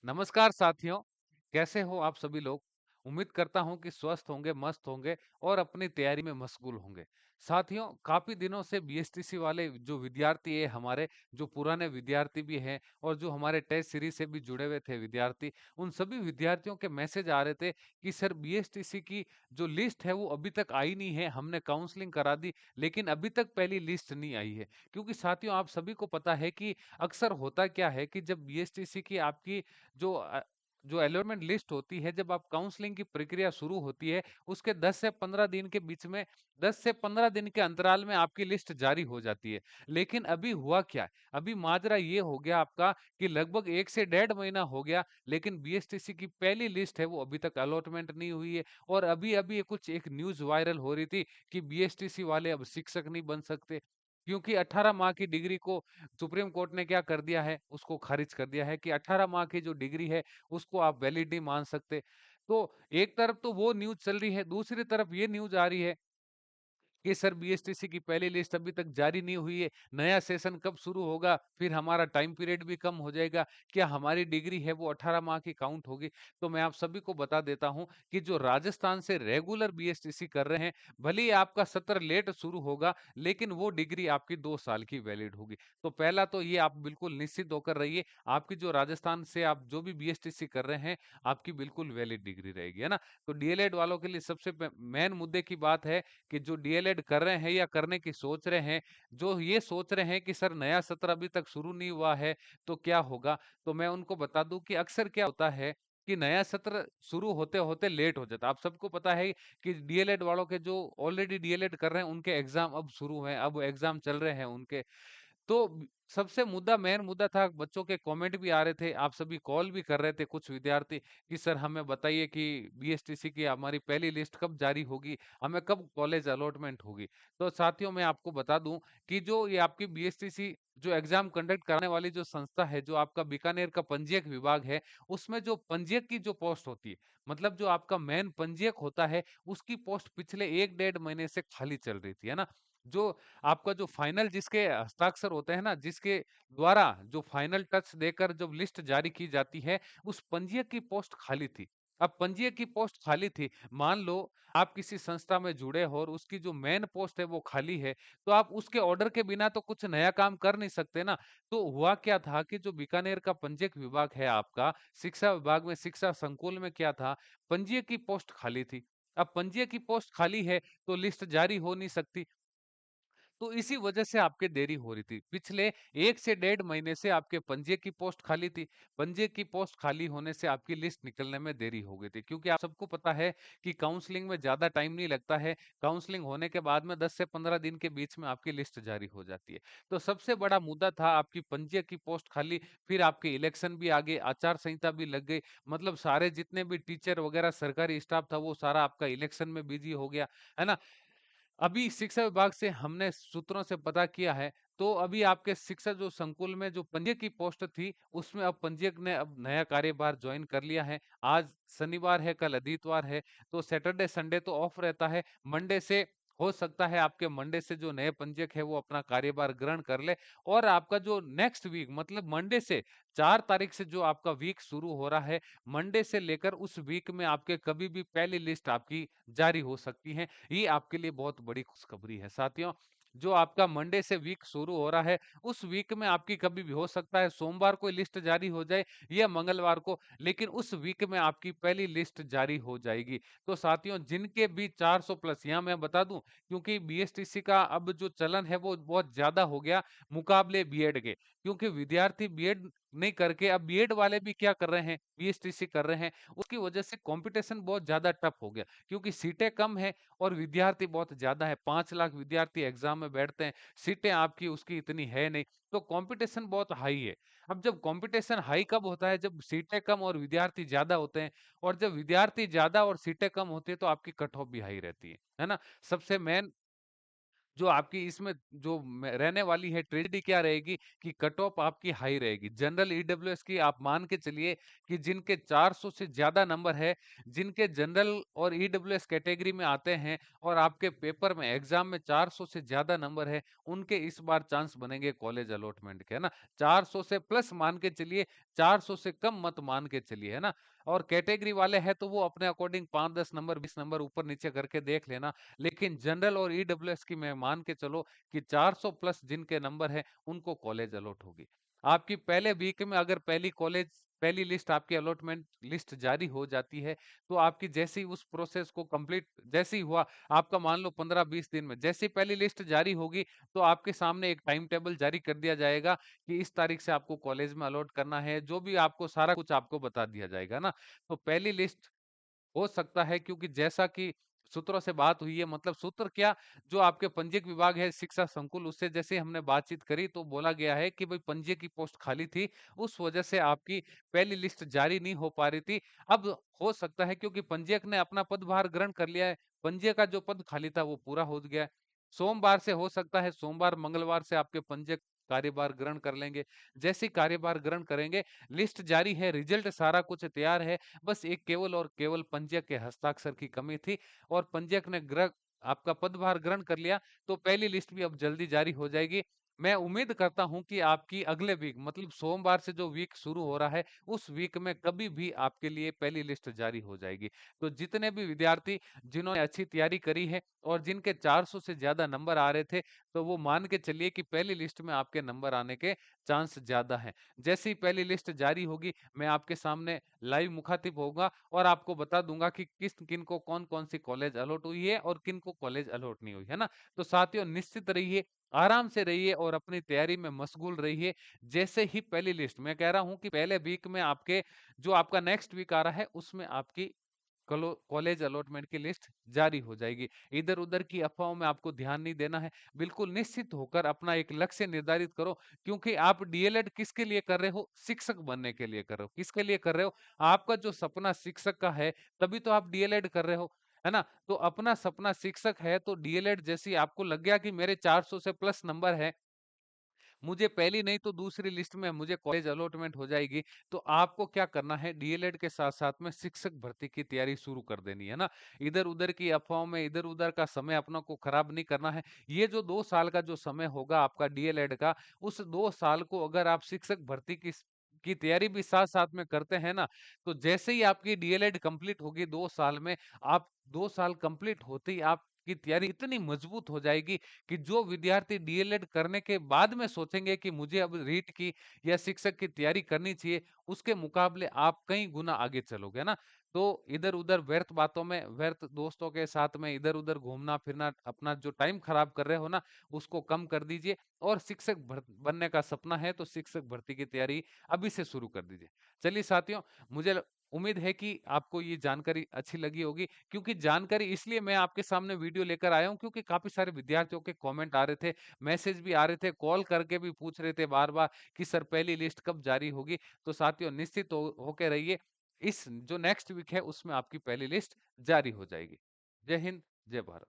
नमस्कार साथियों, कैसे हो आप सभी लोग? उम्मीद करता हूँ कि स्वस्थ होंगे, मस्त होंगे और अपनी तैयारी में मशगूल होंगे। साथियों, काफ़ी दिनों से बीएसटीसी वाले जो विद्यार्थी हैं हमारे, जो पुराने विद्यार्थी भी हैं और जो हमारे टेस्ट सीरीज़ से भी जुड़े हुए थे विद्यार्थी, उन सभी विद्यार्थियों के मैसेज आ रहे थे कि सर बीएसटीसी की जो लिस्ट है वो अभी तक आई नहीं है, हमने काउंसलिंग करा दी, लेकिन अभी तक पहली लिस्ट नहीं आई है। क्योंकि साथियों आप सभी को पता है कि अक्सर होता क्या है कि जब बीएसटीसी की आपकी जो जो अलॉटमेंट लिस्ट होती है, जब आप काउंसलिंग की प्रक्रिया शुरू होती है, उसके 10 से 15 दिन के बीच में 10 से 15 दिन के अंतराल में आपकी लिस्ट जारी हो जाती है। लेकिन अभी हुआ क्या है? अभी माजरा ये हो गया आपका कि लगभग 1 से डेढ़ महीना हो गया, लेकिन बीएसटीसी की पहली लिस्ट है, वो अभी तक अलॉटमेंट नहीं हुई है और अभी-अभी ये कुछ एक न्यूज़ वायरल हो रही थी कि बीएसटीसी वाले अब शिक्षक नहीं बन सकते, क्योंकि 18 माह की डिग्री को सुप्रीम कोर्ट ने क्या कर दिया है, उसको खारिज कर दिया है कि 18 माह की जो डिग्री है, उसको आप वैलिड नहीं मान सकते। तो एक तरफ तो वो न्यूज़ चल रही है, दूसरी तरफ ये न्यूज़ आ रही है कि सर बीएसटीसी की पहली लिस्ट अभी तक जारी नहीं हुई है, नया सेशन कब शुरू होगा, फिर हमारा टाइम पीरियड भी कम हो जाएगा, क्या हमारी डिग्री है वो 18 माह की काउंट होगी? तो मैं आप सभी को बता देता हूँ कि जो राजस्थान से रेगुलर बीएसटीसी कर रहे हैं, भले ही आपका सत्र लेट शुरू होगा, लेकिन वो डिग्री आपकी 2 साल की वैलिड होगी। तो पहला तो ये आप बिल्कुल निश्चित होकर रहिए, आपकी जो राजस्थान से आप जो भी बीएसटीसी कर रहे हैं, आपकी बिल्कुल वैलिड डिग्री रहेगी, है ना? तो डीएलएड वालों के लिए सबसे मेन मुद्दे की बात है कि जो डीएलएड कर रहे हैं या करने की सोच रहे हैं, जो ये सोच रहे हैं कि सर नया सत्र अभी तक शुरू नहीं हुआ है, तो क्या होगा? तो मैं उनको बता दूँ कि अक्सर क्या होता है कि नया सत्र शुरू होते-होते लेट हो जाता है। आप सबको पता है कि डीएलएड वालों के जो ऑलरेडी डीएलएड कर रहे हैं, उनके एग्ज़ाम अब शुरू हुए हैं, अब एग्ज़ाम चल रहे हैं उनके। तो सबसे मेन मुद्दा था, बच्चों के कमेंट भी आ रहे थे, आप सभी कॉल भी कर रहे थे कुछ विद्यार्थी कि सर हमें बताइए कि बीएसटीसी की हमारी पहली लिस्ट कब जारी होगी, हमें कब कॉलेज अलॉटमेंट होगी। तो साथियों मैं आपको बता दूं कि जो ये आपकी बीएसटीसी जो एग्जाम कंडक्ट कराने वाली जो संस्था है, जो आपका बीकानेर का पंजीयक विभाग है, उसमें जो पंजीयक की जो पोस्ट होती है, मतलब जो आपका मेन पंजीयक होता है, उसकी पोस्ट पिछले 1 डेढ़ महीने से खाली चल रही थी, है ना? जो आपका जो फाइनल जिसके हस्ताक्षर होते हैं ना, जिसके द्वारा जो फाइनल टच देकर जब लिस्ट जारी की जाती है, उस पंजीयक की पोस्ट खाली थी। अब पंजीयक की पोस्ट खाली थी, मान लो आप किसी संस्था में जुड़े हो और उसकी जो मेन पोस्ट है वो खाली है, तो आप उसके ऑर्डर के बिना तो कुछ नया काम कर नहीं सकते ना। तो हुआ क्या था कि जो बीकानेर का पंजीयक विभाग है आपका, शिक्षा विभाग में शिक्षा संकुल में क्या था, पंजीयक की पोस्ट खाली थी। अब पंजीयक की पोस्ट खाली है, तो लिस्ट जारी हो नहीं सकती। तो इसी वजह से आपके देरी हो रही थी। पिछले 1 से डेढ़ महीने से आपके पंजीयक की पोस्ट खाली थी। पंजीयक की पोस्ट खाली होने से आपकी लिस्ट निकलने में देरी हो गई थी। क्योंकि आप सबको पता है कि काउंसलिंग में ज़्यादा टाइम नहीं लगता है। काउंसलिंग होने के बाद में 10 से 15 दिन के बीच में आपकी लिस्ट जारी हो जाती है। तो सबसे बड़ा मुद्दा था आपकी पंजीयक की पोस्ट खाली, फिर आपके इलेक्शन भी आ गए, आचार संहिता भी लग गई। मतलब सारे जितने भी टीचर वगैरह सरकारी स्टाफ था वो सारा आपका इलेक्शन में बिज़ी हो गया, है ना? अभी शिक्षा विभाग से हमने सूत्रों से पता किया है, तो अभी आपके शिक्षा जो संकुल में जो पंजीयक की पोस्ट थी, उसमें अब पंजीयक ने अब नया कार्यभार जॉइन कर लिया है। आज शनिवार है, कल आदित्य है, तो सैटरडे, संडे तो ऑफ रहता है। मंडे से हो सकता है आपके मंडे से जो नए पंजीयक है, वो अपना कार्यभार ग्रहण कर ले और आपका जो नेक्स्ट वीक मतलब मंडे से 4 तारीख से जो आपका वीक शुरू हो रहा है, मंडे से लेकर उस वीक में आपके कभी भी पहली लिस्ट आपकी जारी हो सकती है। ये आपके लिए बहुत बड़ी खुशखबरी है। साथियों, जो आपका मंडे से वीक शुरू हो रहा है, उस वीक में आपकी कभी भी हो सकता है सोमवार को लिस्ट जारी हो जाए या मंगलवार को, लेकिन उस वीक में आपकी पहली लिस्ट जारी हो जाएगी। तो साथियों, जिनके भी 400 प्लस, यहाँ मैं बता दूं, क्योंकि बीएसटीसी का अब जो चलन है वो बहुत ज्यादा हो गया मुकाबले बीएड के, क्योंकि विद्यार्थी बीएड नहीं करके अब बीएड वाले भी क्या कर रहे हैं, बीएसटीसी कर रहे हैं। उसकी वजह से कंपटीशन बहुत ज्यादा टफ हो गया, क्योंकि सीटें कम है और विद्यार्थी बहुत ज़्यादा है, 5 लाख विद्यार्थी एग्ज़ाम में बैठते हैं, सीटें आपकी उसकी इतनी है नहीं, तो कॉम्पिटिशन बहुत हाई है। अब जब कॉम्पिटिशन हाई कब होता है? जब सीटें कम और विद्यार्थी ज़्यादा होते हैं और जब विद्यार्थी ज़्यादा और सीटें कम होती हैं, तो आपकी कट ऑफ भी हाई रहती है ना? सबसे मेन जो आपकी इसमें जो रहने वाली है ट्रेजेडी क्या रहेगी कि कट ऑफ आपकी हाई रहेगी। जनरल ईडब्ल्यूएस की आप मान के चलिए कि जिनके 400 से ज्यादा नंबर है, जिनके जनरल और ईडब्ल्यूएस कैटेगरी में आते हैं और आपके पेपर में एग्जाम में 400 से ज्यादा नंबर है, उनके इस बार चांस बनेंगे कॉलेज अलॉटमेंट के, है ना। 400 से प्लस मान के चलिए, 400 से कम मत मान के चलिए, है ना। और कैटेगरी वाले हैं तो वो अपने अकॉर्डिंग 5-10 नंबर 20 नंबर ऊपर नीचे करके देख लेना। लेकिन जनरल और ईडब्ल्यूएस की मैं मान के चलो कि 400 प्लस जिनके नंबर है उनको कॉलेज अलॉट होगी। आपकी पहले वीक में अगर पहली लिस्ट आपकी अलॉटमेंट लिस्ट जारी हो जाती है, तो आपकी जैसे ही उस प्रोसेस को कंप्लीट जैसे ही हुआ, आपका मान लो 15-20 दिन में जैसे ही पहली लिस्ट जारी होगी, तो आपके सामने एक टाइम टेबल जारी कर दिया जाएगा कि इस तारीख से आपको कॉलेज में अलॉट करना है, जो भी आपको सारा कुछ आपको बता दिया जाएगा ना। तो पहली लिस्ट हो सकता है, क्योंकि जैसा कि सूत्रों से बात हुई है, मतलब सूत्र क्या, जो आपके पंजीयक विभाग है शिक्षा संकुल, उससे जैसे हमने बातचीत करी तो बोला गया है कि भाई पंजीयक की पोस्ट खाली थी, उस वजह से आपकी पहली लिस्ट जारी नहीं हो पा रही थी। अब हो सकता है क्योंकि पंजीयक ने अपना पदभार ग्रहण कर लिया है, पंजीयक का जो पद खाली था वो पूरा हो गया है। सोमवार से हो सकता है, सोमवार मंगलवार से आपके पंजीयक कार्यभार ग्रहण कर लेंगे। जैसे ही कार्यभार ग्रहण करेंगे, लिस्ट जारी है, रिजल्ट सारा कुछ तैयार है, बस एक केवल और केवल पंजीयक के हस्ताक्षर की कमी थी और पंजीयक ने आपका पदभार ग्रहण कर लिया, तो पहली लिस्ट भी अब जल्दी जारी हो जाएगी। मैं उम्मीद करता हूं कि आपकी अगले वीक, मतलब सोमवार से जो वीक शुरू हो रहा है, उस वीक में कभी भी आपके लिए पहली लिस्ट जारी हो जाएगी। तो जितने भी विद्यार्थी जिन्होंने अच्छी तैयारी करी है और जिनके 400 से ज्यादा नंबर आ रहे थे, तो वो मान के चलिए कि पहली लिस्ट में आपके नंबर आने के चांस ज्यादा हैं। जैसे ही पहली लिस्ट जारी होगी, मैं आपके सामने लाइव मुखातिब होगा और आपको बता दूंगा कि किस किन को कौन कौन सी कॉलेज अलॉट हुई है और किन को कॉलेज अलॉट नहीं हुई है ना। तो साथियों, निश्चित रहिए, आराम से रहिए और अपनी तैयारी में मशगूल रहिए। जैसे ही पहली लिस्ट, मैं कह रहा हूं कि पहले वीक में आपके, जो आपका नेक्स्ट वीक आ रहा है उसमें आपकी कॉलेज अलॉटमेंट की लिस्ट जारी हो जाएगी। इधर उधर की अफवाहों में आपको ध्यान नहीं देना है, बिल्कुल निश्चित होकर अपना एक लक्ष्य निर्धारित करो। क्योंकि आप डीएलएड किसके लिए कर रहे हो? शिक्षक बनने के लिए कर रहे हो। किसके लिए कर रहे हो? आपका जो सपना शिक्षक का है, तभी तो आप डीएलएड कर रहे हो, है ना। तो अपना सपना शिक्षक है, तो डीएलएड जैसी आपको लग गया कि मेरे 400 से प्लस नंबर है, मुझे पहली नहीं तो दूसरी लिस्ट में मुझे कॉलेज अलॉटमेंट हो जाएगी, तो आपको क्या करना है, डीएलएड के साथ साथ में शिक्षक भर्ती की तैयारी शुरू कर देनी है ना। इधर उधर की अफवाहों में इधर उधर का समय अपना को खराब नहीं करना है। ये जो 2 साल का जो समय होगा आपका डीएलएड का, उस 2 साल को अगर आप शिक्षक भर्ती की तैयारी भी साथ साथ में करते हैं ना, तो जैसे ही आपकी डीएलएड कंप्लीट होगी 2 साल में, आप 2 साल कंप्लीट होते ही आपकी तैयारी इतनी मजबूत हो जाएगी कि जो विद्यार्थी डीएलएड करने के बाद में सोचेंगे कि मुझे अब रीट की या शिक्षक की तैयारी करनी चाहिए, उसके मुकाबले आप कई गुना आगे चलोगे ना। तो इधर उधर व्यर्थ बातों में, व्यर्थ दोस्तों के साथ में इधर उधर घूमना फिरना, अपना जो टाइम खराब कर रहे हो ना, उसको कम कर दीजिए। और शिक्षक बनने का सपना है तो शिक्षक भर्ती की तैयारी अभी से शुरू कर दीजिए। चलिए साथियों, उम्मीद है कि आपको ये जानकारी अच्छी लगी होगी, क्योंकि जानकारी इसलिए मैं आपके सामने वीडियो लेकर आया हूं क्योंकि काफी सारे विद्यार्थियों के कमेंट आ रहे थे, मैसेज भी आ रहे थे, कॉल करके भी पूछ रहे थे बार बार कि सर पहली लिस्ट कब जारी होगी। तो साथियों, निश्चित होके रहिए, इस जो नेक्स्ट वीक है उसमें आपकी पहली लिस्ट जारी हो जाएगी। जय हिंद, जय भारत।